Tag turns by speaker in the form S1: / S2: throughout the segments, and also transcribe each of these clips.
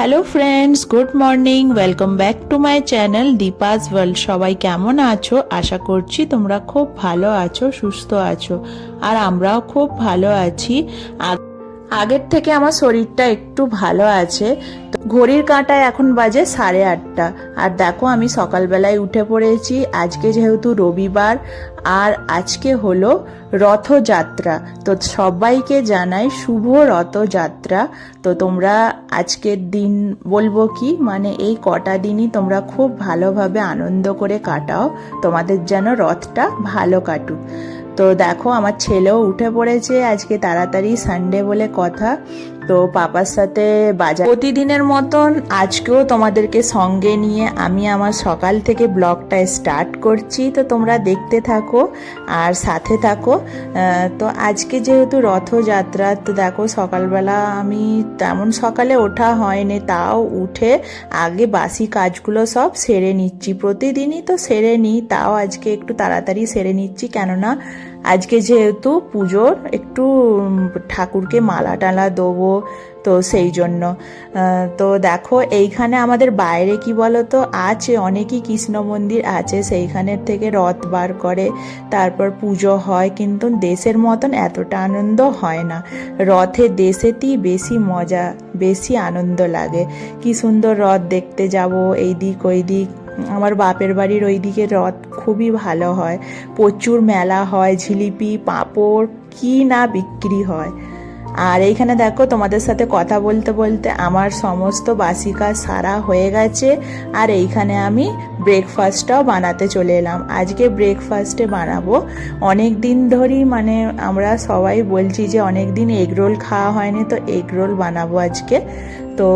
S1: Hello friends, good morning. Welcome back to my channel Deepa's world. সবাই কেমন আছো? আশা করছি তোমরা খুব ভালো আছো, সুস্থ আছো, আর আমরাও খুব ভালো আছি। আগের থেকে আমার শরীরটা একটু ভালো আছে। ঘড়ির কাঁটায় এখন বাজে 8:30। আর দেখো আমি সকালবেলায় উঠে পড়েছি। আজকে যেহেতু রবিবার, আর আজকে হলো রথযাত্রা। তো সবাইকে জানাই শুভ রথযাত্রা। তো তোমরা আজকের দিন বলবো কি, মানে এই কটা দিনই তোমরা খুব ভালোভাবে আনন্দ করে কাটাও, তোমাদের যেন রথটা ভালো কাটুক। তো দেখো আমার ছেলেও উঠে পড়েছে, আজকে তাড়াতাড়ি সানডে বলে কথা। তো পাপার সাথে বাজার প্রতিদিনের মতন আজকেও তোমাদেরকে সঙ্গে নিয়ে আমি আমার সকাল থেকে ব্লগটা স্টার্ট করছি। তো তোমরা দেখতে থাকো আর সাথে থাকো। তো আজকে যেহেতু রথযাত্রা, তো দেখো সকালবেলা আমি তেমন সকালে ওঠা হয়নি, তাও উঠে আগে বাসি কাজগুলো সব সেরে নিচ্ছি। প্রতিদিনই তো সেরে নিই, তাও আজকে একটু তাড়াতাড়ি সেরে নিচ্ছি, কেননা আজকে যেহেতু পুজোর একটু ঠাকুরকে মালা টালা দেবো, তো সেই জন্য। তো দেখো এইখানে আমাদের বাইরে কি বলো তো আছে, অনেকই কৃষ্ণ মন্দির আছে, সেইখানের থেকে রথ বার করে, তারপর পুজো হয়। কিন্তু দেশের মতন এতটা আনন্দ হয় না। রথে দেশেতেই বেশি মজা, বেশি আনন্দ লাগে। কি সুন্দর রথ দেখতে যাব এই দিক ওই দিক। আমার বাপের বাড়ির ওই দিকে রথ খুবই ভালো হয়, প্রচুর মেলা হয়, জিলিপি পাঁপড় কি না বিক্রি হয়। আর এইখানে দেখো তোমাদের সাথে কথা বলতে বলতে আমার সমস্ত বাসি কাজ সারা হয়ে গেছে। আর এইখানে আমি ব্রেকফাস্টটাও বানাতে চলে এলাম। আজকে ব্রেকফাস্টে বানাবো অনেক দিন ধরেই, মানে আমরা সবাই বলছি যে অনেক দিন এগরোল খাওয়া হয়নি, তো এগরোল বানাবো আজকে। তো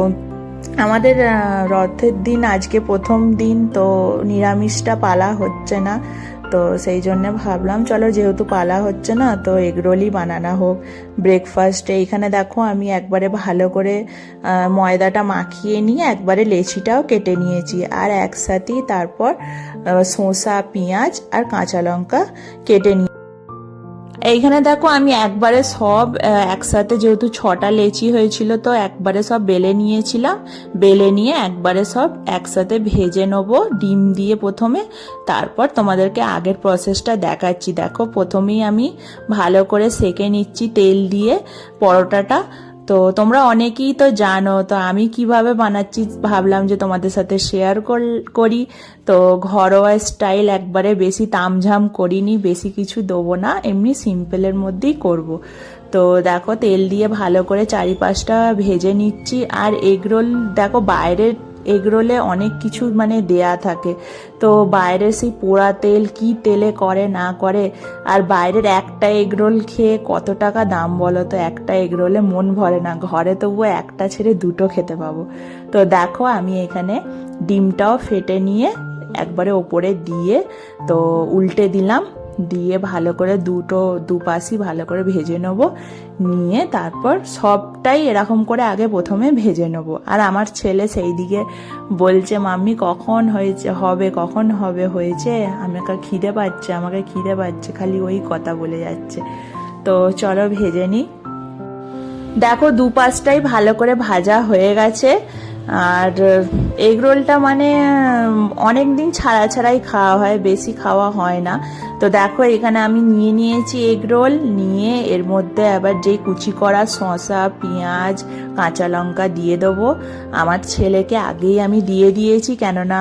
S1: আমাদের রথের দিন আজকে প্রথম দিন, তো নিরামিষটা পালা হচ্ছে না। তো সেই জন্য ভাবলাম চলো, যেহেতু পালা হচ্ছে না, তো এগরোলই বানানো হোক ব্রেকফাস্টে। এইখানে দেখো আমি একবারে ভালো করে ময়দাটা মাখিয়ে নিয়ে একবারে লেচিটাও কেটে নিয়েছি, আর একসাথেই তারপর শসা, পেঁয়াজ আর কাঁচা লঙ্কা কেটে নিয়ে এইখানে দেখো আমি একবারে সব একসাথে, যেহেতু 6টা লেচি হয়েছিল, তো একবারে সব বেলে নিয়েছিলাম। বেলে নিয়ে একবারে সব একসাথে ভেজে নেবো ডিম দিয়ে প্রথমে, তারপর তোমাদেরকে আগের প্রসেসটা দেখাচ্ছি। দেখো প্রথমেই আমি ভালো করে সেঁকে নিচ্ছি তেল দিয়ে পরোটাটা। তো তোমরা অনেকেই তো জানো, তো আমি কিভাবে বানাচ্ছি ভাবলাম যে তোমাদের সাথে শেয়ার করি। তো ঘরোয়া স্টাইল, একবারে বেশি তামঝাম করিনি, বেশি কিছু দেবো না, এমনি সিম্পলের মধ্যেই করব। তো দেখো তেল দিয়ে ভালো করে চারিপাশটা ভেজে নিচ্ছি। আর এগরোল দেখো বাইরের এগরোলে অনেক কিছু মানে দেয়া থাকে, তো বাইরের সেই পোড়া তেল, কি তেলে করে না করে। আর বাইরের একটা এগরোল খেয়ে কত টাকা দাম বলো তো, একটা এগরোলে মন ভরে না। ঘরে তবুও একটা ছেড়ে দুটো খেতে পাবো। তো দেখো আমি এখানে ডিমটাও ফেটে নিয়ে একবারে ওপরে দিয়ে, তো উল্টে দিলাম, দিয়ে ভালো করে দুপাশই ভালো করে ভেজে নেব। নিয়ে তারপর সবটাই এরকম করে আগে প্রথমে ভেজে নেব। আর আমার ছেলে সেই দিকে বলছে, মাম্মি কখন কখন হবে হয়েছে, আমাকে খিদে পাচ্ছে, খালি ওই কথা বলে যাচ্ছে। তো চলো ভেজে নিই। দেখো দুপাশটাই ভালো করে ভাজা হয়ে গেছে। আর এগরোলটা মানে অনেক দিন ছাড়াই খাওয়া হয়, বেশি খাওয়া হয় না। তো দেখো এখানে আমি নিয়েছি এগরোল, নিয়ে এর মধ্যে আবার যে কুচি করা শসা, পেঁয়াজ, কাঁচা লঙ্কা দিয়ে দেবো। আমার ছেলেকে আগেই আমি দিয়ে দিয়েছি, কেননা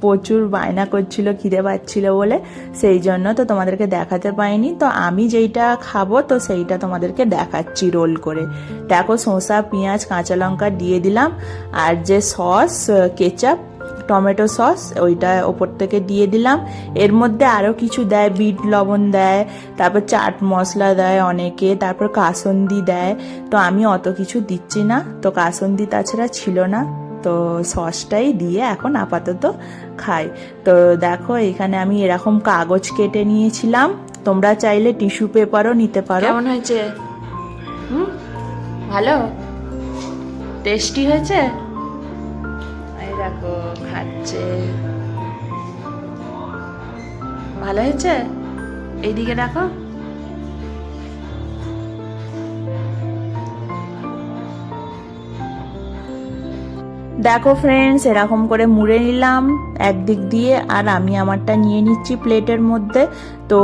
S1: প্রচুর বায়না করছিল, খিদে পাচ্ছিল বলে, সেই জন্য তো তোমাদেরকে দেখাতে পাইনি। তো আমি যেইটা খাবো তো সেইটা তোমাদেরকে দেখাচ্ছি রোল করে। দেখো শসা, পেঁয়াজ, কাঁচা লঙ্কা দিয়ে দিলাম, আর যে সস, কেচাপ, টমেটো সস, ওইটা ওপর থেকে দিয়ে দিলাম। এর মধ্যে আরও কিছু দেয়, বিট লবণ দেয়, তারপর চাট মশলা দেয় অনেকে, তারপর কাসন্দি দেয়। তো আমি অত কিছু দিচ্ছি না, তো কাসন্দি তাছাড়া ছিল না, তো সসটাই দিয়ে এখন আপাতত খাই। তো দেখো এখানে আমি এরকম কাগজ কেটে নিয়েছিলাম, তোমরা চাইলে টিস্যু পেপারও নিতে পারো। কেমন হয়েছে? ভালো টেস্টি হয়েছে। এই দেখো খাচ্ছে, ভালো হয়েছে। এইদিকে দেখো, দেখো ফ্রেন্ডস, এরকম করে মুড়ে নিলাম একদিক দিয়ে, আর আমি আমারটা নিয়ে নিচ্ছি প্লেটের মধ্যে। তো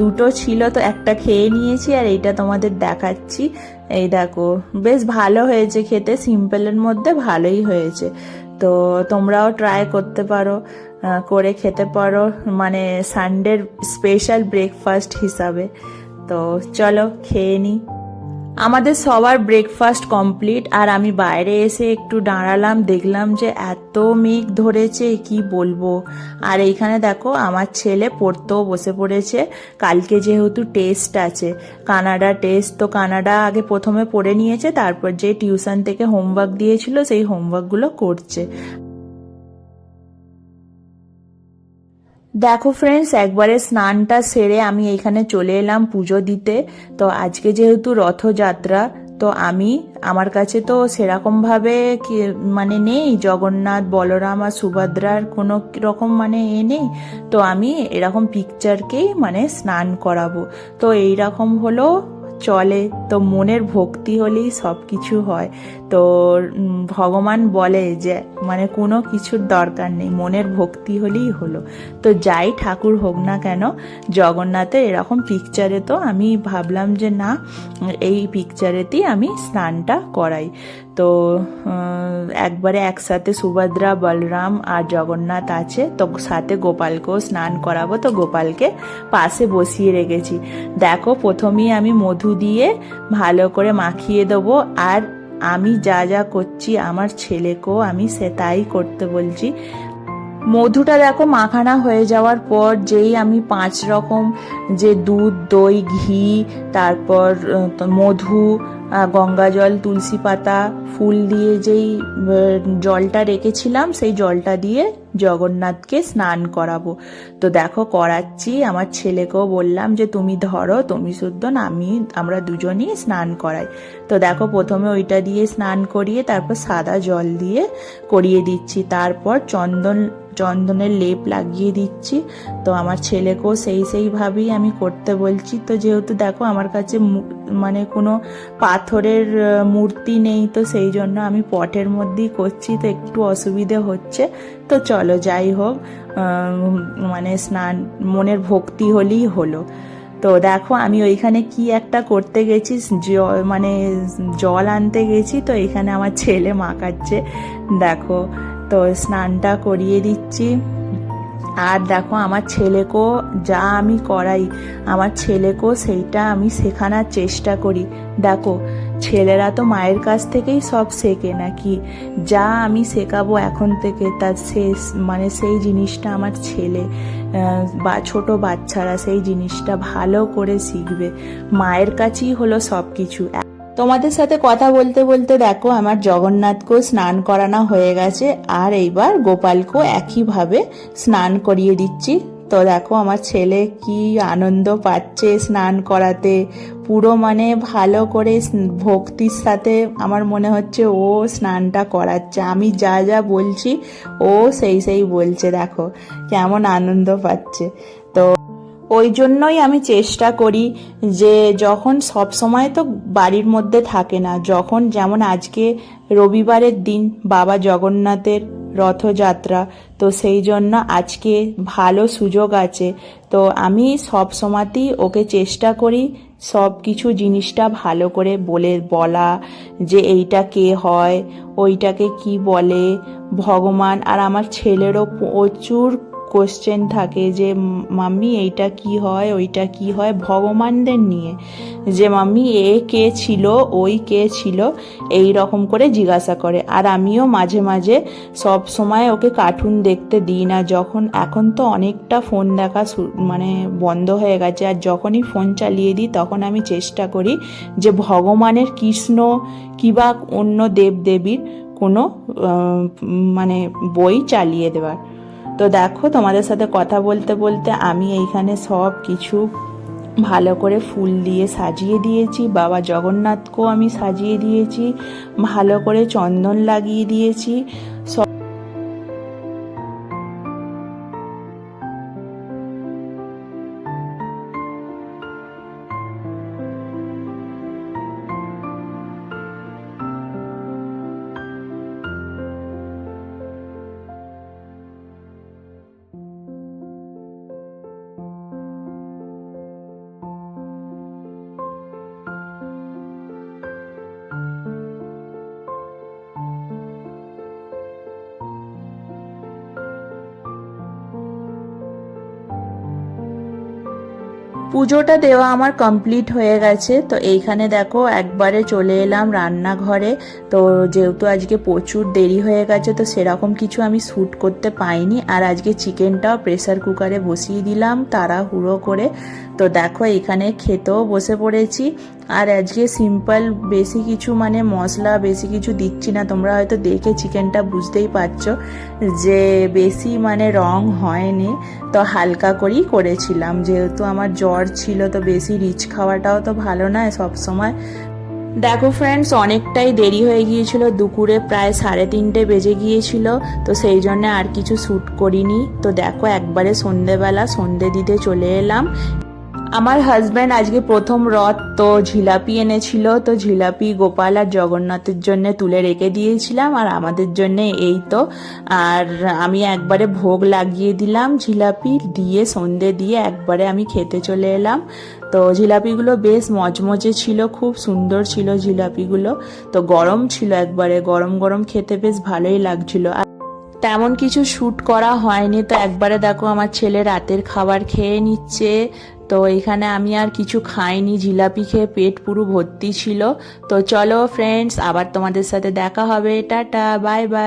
S1: দুটো ছিল, তো একটা খেয়ে নিয়েছি, আর এইটা তোমাদের দেখাচ্ছি। এই দেখো, বেশ ভালো হয়েছে খেতে, সিম্পলের মধ্যে ভালোই হয়েছে। তো তোমরাও ট্রাই করতে পারো, করে খেতে পারো, মানে সানডের স্পেশাল ব্রেকফাস্ট হিসাবে। তো চলো খেয়ে নিই। আমাদের সবার ব্রেকফাস্ট কমপ্লিট, আর আমি বাইরে এসে একটু দাঁড়ালাম, দেখলাম যে এত মেঘ ধরেছে কি বলবো। আর এইখানে দেখো আমার ছেলে পড়তেও বসে পড়েছে, কালকে যেহেতু টেস্ট আছে, কানাডা টেস্ট। তো কানাডা আগে প্রথমে পড়ে নিয়েছে, তারপর যে টিউশন থেকে হোমওয়ার্ক দিয়েছিল সেই হোমওয়ার্কগুলো করছে। দেখো ফ্রেন্ডস, একবারে স্নানটা সেরে আমি এইখানে চলে এলাম পুজো দিতে। তো আজকে যেহেতু রথযাত্রা, তো আমার কাছে তো সেরকমভাবে মানে নেই জগন্নাথ, বলরাম আর সুভদ্রার কোনো রকম মানে নেই। তো আমি এরকম পিকচারকেই মানে স্নান করাবো। তো এইরকম হলো চলে। তো মনের ভক্তি হলেই সব কিছু হয়। তো ভগবান বলে যে মানে কোনো কিছুর দরকার নেই, মনের ভক্তি হলেই হলো। তো যাই ঠাকুর হোক না কেন, জগন্নাথের এরকম পিকচারে তো আমি ভাবলাম যে না, এই পিকচারেতেই আমি স্নানটা করাই। তো একবারে একসাথে সুভদ্রা, বলরাম আর জগন্নাথ আছে, তো সাথে গোপালকেও স্নান করাবো। তো গোপালকে পাশে বসিয়ে রেখেছি। দেখো প্রথমেই আমি মধু দিয়ে ভালো করে মাখিয়ে দেবো, আর আমি যা যা করছি আমার ছেলেকেও আমি সে তাই করতে বলছি। মধুটা দেখো মাখানা হয়ে যাওয়ার পর যেই আমি 5 রকম যে দুধ, দই, ঘি, তারপর মধু, গঙ্গা জল, তুলসী পাতা, ফুল দিয়ে যেই জলটা রেখেছিলাম, সেই জলটা দিয়ে জগন্নাথকে স্নান করাবো। তো দেখো করাচ্ছি, আমার ছেলেকেও বললাম যে তুমি ধরো, তুমি শুদ্ধ না, আমরা দুজনই স্নান করাই। তো দেখো প্রথমে ওইটা দিয়ে স্নান করিয়ে তারপর সাদা জল দিয়ে করিয়ে দিচ্ছি, তারপর চন্দনের লেপ লাগিয়ে দিচ্ছি। তো আমার ছেলেকেও সেইভাবেই আমি করতে বলছি। তো যেহেতু দেখো আমার কাছে মানে কোনো পাথরের মূর্তি নেই, তো সেই জন্য আমি পটের মধ্যেই করছি, তো একটু অসুবিধে হচ্ছে। তো চলো যাই হোক, মানে স্নান মনের ভক্তি হলেই হলো। তো দেখো আমি ওইখানে কি একটা করতে গেছি, মানে জল আনতে গেছি, তো এখানে আমার ছেলে মাখাচ্ছে। দেখো, তো স্নানটা করিয়ে দিচ্ছি। আর দেখো আমার ছেলেকেও যা আমি করাই, আমার ছেলেকেও সেইটা আমি শেখানোর চেষ্টা করি। দেখো ছেলেরা তো মায়ের কাছ থেকেই সব শেখে নাকি, যা আমি শেখাবো এখন থেকে তার শেষ মানে সেই জিনিসটা আমার ছেলে বা ছোট বাচ্চারা সেই জিনিসটা ভালো করে শিখবে। মায়ের কাছেই হলো সব কিছু। তোমাদের সাথে কথা বলতে বলতে দেখো আমার জগন্নাথকেও স্নান করানো হয়ে গেছে, আর এইবার গোপালকেও একইভাবে স্নান করিয়ে দিচ্ছি। তো দেখো আমার ছেলে কি আনন্দ পাচ্ছে স্নান করাতে, পুরো মানে ভালো করে ভক্তির সাথে আমার মনে হচ্ছে ও স্নানটা করাচ্ছে, আমি যা যা বলছি ও সেই বলছে। দেখো কেমন আনন্দ পাচ্ছে। তো ওই জন্যই আমি চেষ্টা করি যে যখন সব সময় তো বাড়ির মধ্যে থাকে না, যখন যেমন আজকে রবিবারের দিন বাবা জগন্নাথের রথযাত্রা, তো সেই জন্য আজকে ভালো সুযোগ আছে। তো আমি সব সময়তেই ওকে চেষ্টা করি সব কিছু জিনিসটা ভালো করে বলা, যে এইটা কে হয়, ওইটাকে কি বলে, ভগবান। আর আমার ছেলেরও প্রচুর কোশ্চেন থাকে যে মাম্মি এইটা কি হয়, ওইটা কি হয়, ভগবানদের নিয়ে, যে মাম্মি এ কে ছিল, ওই কে ছিল, এই রকম করে জিজ্ঞাসা করে। আর আমিও মাঝে মাঝে সব সময় ওকে কার্টুন দেখতে দিই না, যখন এখন তো অনেকটা ফোন দেখা মানে বন্ধ হয়ে গেছে, আর যখনই ফোন চালিয়ে দিই তখন আমি চেষ্টা করি যে ভগবানের, কৃষ্ণ কিংবা অন্য দেবদেবীর কোনো মানে বই চালিয়ে দেওয়ার। তো দেখো তোমাদের সাথে কথা বলতে বলতে আমি এইখানে সব কিছু ভালো করে ফুল দিয়ে সাজিয়ে দিয়েছি, বাবা জগন্নাথকেও আমি সাজিয়ে দিয়েছি, ভালো করে চন্দন লাগিয়ে দিয়েছি। পুজোটা দেওয়া আমার কমপ্লিট হয়ে গেছে। তো এইখানে দেখো একবারে চলে এলাম রান্নাঘরে। তো যেহেতু আজকে প্রচুর দেরি হয়ে গেছে তো সেরকম কিছু আমি শ্যুট করতে পাইনি। আর আজকে চিকেনটাও প্রেসার কুকারে বসিয়ে দিলাম তাড়াহুড়ো করে। তো দেখো এখানে খেতেও বসে পড়েছি। আর আজকে সিম্পল, বেশি কিছু মানে মশলা বেশি কিছু দিচ্ছি না। তোমরা হয়তো দেখে চিকেনটা বুঝতেই পারছো যে বেশি মানে রং হয়নি। তো হালকা করেই করেছিলাম, যেহেতু আমার জ্বর ছিল তো বেশি রিচ খাওয়াটাও তো ভালো নয় সব সময়। দেখো ফ্রেন্ডস, অনেকটাই দেরি হয়ে গিয়েছিল, দুপুরে প্রায় 3:30 বেজে গিয়েছিল। তো সেই জন্য আর কিছু শ্যুট করিনি। তো দেখো একবারে সন্ধেবেলা সন্ধে দিতে চলে এলাম। আমার হাজব্যান্ড আজকে প্রথম রথ, তো জিলাপি এনেছিল। তো জিলাপি গোপাল আর জগন্নাথের জন্য তুলে রেখে দিয়েছিলাম, আর আমাদের জন্য এই তো। আর আমি একবারে ভোগ লাগিয়ে দিলাম জিলাপি দিয়ে, সন্ধে দিয়ে একবারে আমি খেতে চলে এলাম। তো জিলাপিগুলো বেশ মচমচে ছিল, খুব সুন্দর ছিল জিলাপিগুলো। তো গরম ছিল, একবারে গরম গরম খেতে বেশ ভালোই লাগছিল। তেমন কিছু শ্যুট করা হয়নি। তো একবারে দেখো আমার ছেলে রাতের খাবার খেয়ে নিচ্ছে। তো এখানে আমি আর কিছু খাইনি, জিলাপি খেয়ে পেট পুরো ভর্তি ছিল। তো চলো ফ্রেন্ডস, আবার তোমাদের সাথে দেখা হবে। Tata, bye bye.